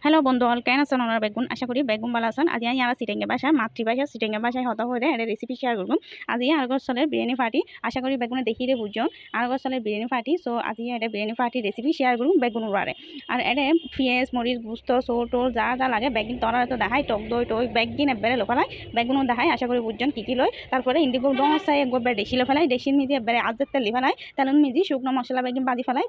Hello বন্ধুসকল কেন আছেন আপনারা বেগুন আশা করি বেগুন ভালো আছেন আজি আমি আর সিটেঙ্গে ভাষা মাতৃভাষা সিটেঙ্গে ভাষায় হতা হয়ে এটা রেসিপি শেয়ার করব আজি আরগর সালের বিরিয়ানি পার্টি আশা করি বেগুনে দেখিয়ে বুঝছেন আরগর সালের বিরিয়ানি পার্টি সো আজি এটা বিরিয়ানি পার্টি রেসিপি শেয়ার করব বেগুন উড়ারে আর এটা পেঁয়াজ মরিচ গুস্ত সোল টোল যা যা লাগে বেগুন তরা তো দেখাই টক দই টই বেগিন এবারে লোকালাই বেগুনও দেখাই আশা করি বুঝছেন কী লয় তারপরে ইন্ডিগো ডসাই একবার ডেসিলে ফেলাই ডেসির মিজি এবারে আজের তেল ফেলাই তেলের মিজি শুকনো মশলা বেগুন বাজি ফেলাই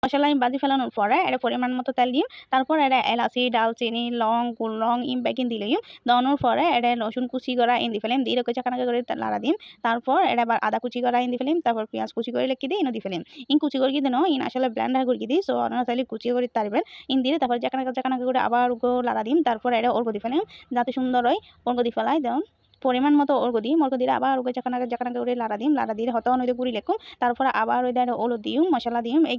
মশলা আমি বাজি ফেলানোর পরে এটা পরিমাণ মতো তেল দিম তারপর এটা এলাচি দালচিনি লং গুলং ইম বেকিন দিলে দেওয়ানোর পরে এটা রসুন কুচি করা ইন দি ফেলিম দিয়ে রেখে চাকানাকা করে লাড়া দিম তারপর এটা আবার আদা কুচি করা ইন দি ফেলিম তারপর পেঁয়াজ কুচি করে লেখি দিই ইন দি ফেলিম ইন কুচি করে দিন ইন আসলে ব্লেন্ডার করে দিই সো আপনারা চাইলে কুচি করে তারবেন ইন দিয়ে তারপর চাকানাকা করে আবার লাড়া দিম তারপর এটা ওর দি ফেলিম যাতে সুন্দর হয় ওর দি ফেলাই দেন পরিমাণ মতো ওর দিম ওর দিয়ে আবার ওকে চাকানাকা করে লাড়া দিম লাড়া দিয়ে হতো নইতে গুড়ি লেখুম তারপর আবার ওই ওলো দিম মশলা দিম এই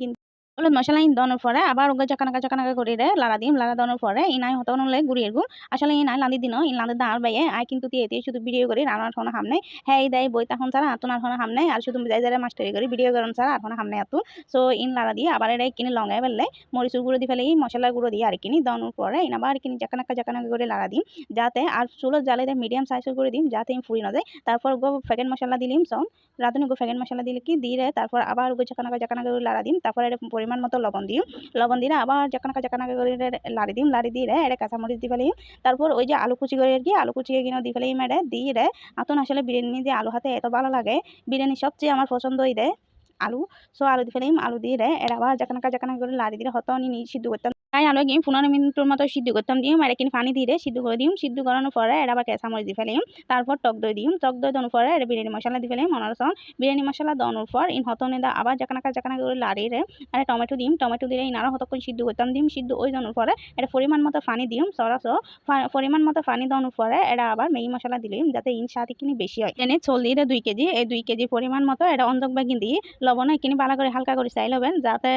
হলুদ মশলা ইন দেওয়ানোর পরে আবার ওকে চাকানাকা করে লাড়া দিম লাড়া দেওয়ানোর পরে ইনাই হতো নলে গুড়িয়ে গুম আসলে ইনাই লাঁদি দিন ইন লাঁদি দাঁড় বাইয়ে আই কিন্তু দিয়ে শুধু ভিডিও করি রান্নার কোনো হাম নেই হ্যাঁ এই দেয় বই তখন ছাড়া আতুন আর কোনো হাম নেই আর শুধু যাই যারা মাস্টারি করি ভিডিও করেন ছাড়া আর কোনো হাম নেই আতুন সো ইন লাড়া দিয়ে আবার এটা কিনে লঙ্গাই ফেললে মরিচুর গুঁড়ো দিয়ে ফেলে মশলার গুঁড়ো দিয়ে আর কিনি দেওয়ানোর পরে ইন আবার কিনি চাকানাকা করে লাড়া দিম যাতে আর চুলো জ্বালে দেয় মিডিয়াম সাইজের করে দিম যাতে ফুরি না যায় তারপর গো ফ্যাকেট মশলা দিলিম সব রাঁধুনি গো ফ্যাকেট মশলা দিলে কি দিয়ে তারপর আবার গো চাকানাকা করে লাড়া দিম তারপর এটা পরিমাণ মতো লবণ দিম লবণ দিয়ে আবার চাকানাকা করে লাড়ি দিম লাড়ি দিয়ে এটা কাঁচামরিচ দিয়ে ফেলি তারপর ওই যে আলু কুচি করে আর কি আলু কুচিয়ে কিনে দিয়ে ফেলি এটা দিয়ে আতন আসলে বিরিয়ানি দিয়ে আলু হাতে এত ভালো লাগে বিরিয়ানি সবচেয়ে আমার পছন্দ হয়ে দেয় আলু সো আলু দিয়ে ফেলিম আলু দিয়ে এটা আবার চাকানাকা করে লাড়ি দিয়ে হতো নি সিদ্ধ করতাম তাই আলু কি 15 মিনিটের মতো সিদ্ধ করতাম দিম আর এখানে পানি দিয়ে সিদ্ধ করে দিম সিদ্ধ করানোর পরে এটা আবার কাঁচামরিচ দিয়ে ফেলিম তারপর টক দই দিম টক দই দেওয়ার পরে এটা বিরিয়ানি মশলা দিয়ে ফেলিম মনার সন বিরিয়ানি মশলা দেওয়ানোর পর ইন হতো নিদা আবার চাকানাকা করে লাড়ি আর টমেটো দিম টমেটো দিয়ে ইনারা হতক্ষণ সিদ্ধ করতাম দিম সিদ্ধ ওই দেওয়ানোর পরে এটা পরিমাণ মতো পানি দিম সরাস পরিমাণ মতো পানি দেওয়ানোর পরে এটা আবার মেগি মশলা দিলাম যাতে ইন সাথে কিনি বেশি হয় এনে চল দিয়ে 2 কেজি এই 2 কেজি পরিমাণ মতো এটা অন্ধক বেগিন দিয়ে লবণ কিনি ভালো করে হালকা করে চাই লবেন যাতে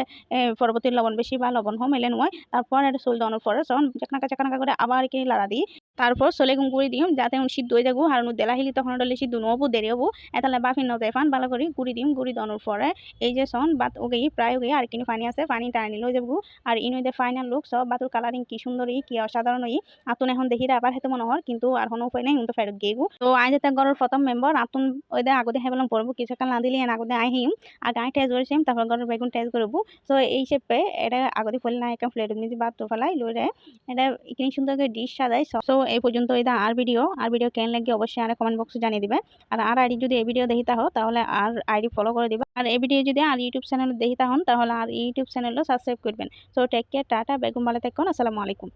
পরবর্তী লবণ বেশি বা লবণ হোম এলে নয় তারপর এটা চল দেওয়ানোর পরে যখন চাকানাকা করে আবার কিনি লাড়া দিই তারপর চলে গুঁড়ি দিম যাতে সিদ্ধ হয়ে যাবো আর দেলা হিলি তখন ডলে সিদ্ধ নহবো দেরি হবো এতালে বাফি নজায় ফান ভালো করে গুঁড়ি দিম গুঁড়ি দেওয়ানোর পরে এই যে সন বাত ওকে প্রায় ওকে আর কিনি পানি আছে পানি টানি নিলেও যাবো আর ইনইতে ফাইনাল লুক সব বাতুর কালারিং কি সুন্দর কি অসাধারণ আতুন এখন দেখি আবার হেতে মনে হয় কিন্তু আর কোনো উপায় নাই উনতো ফেরত গিয়ে তো আই যেতে ঘরের প্রথম মেম্বার আতুন ওই দে আগতে হেবেলাম পড়বো কিছুকাল না দিলে আগতে আই হিম আর গায়ে টেস্ট করেছিলাম তারপর ঘরের বেগুন টেস্ট করবো তো এই শেপে এটা আগতে ফেলে না একটা প্লেট নিয়ে বাদ তো ফেলাই লইরে এটা এখানে সুন্দর করে ডিশ সাজাই সো এই পর্যন্ত এটা আর ভিডিও কেন লাগে অবশ্যই আর কমেন্ট বক্সে জানিয়ে দিবে আর আইডি যদি এই ভিডিও দেখিতা হো তাহলে আর আইডি ফলো করে দিবা আর এই ভিডিও যদি আর ইউটিউব চ্যানেল দেখিতা হন তাহলে আর ইউটিউব চ্যানেলও সাবস্ক্রাইব করবেন সো টেক কেয়ার টাটা বেগুন ভালো থাকুন আসসালামু আলাইকুম।